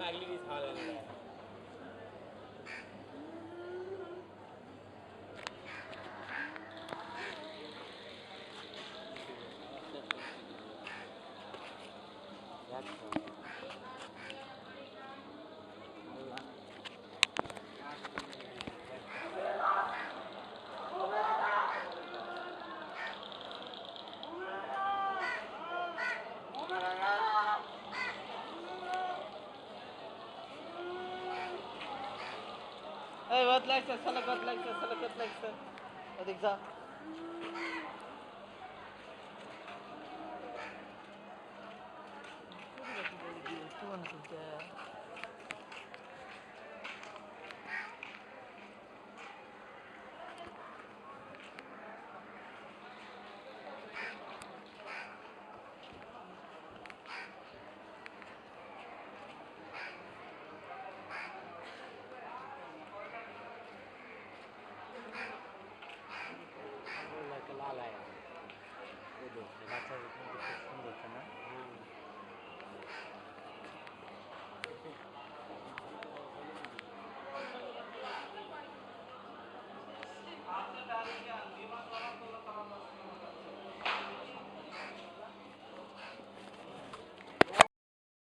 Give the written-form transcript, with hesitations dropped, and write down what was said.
अगली की खा लेने का Hey, what likes it? Salak, what likes it? Salak, what likes it? What is that? लाल आया বাচ্চা সুন্দর না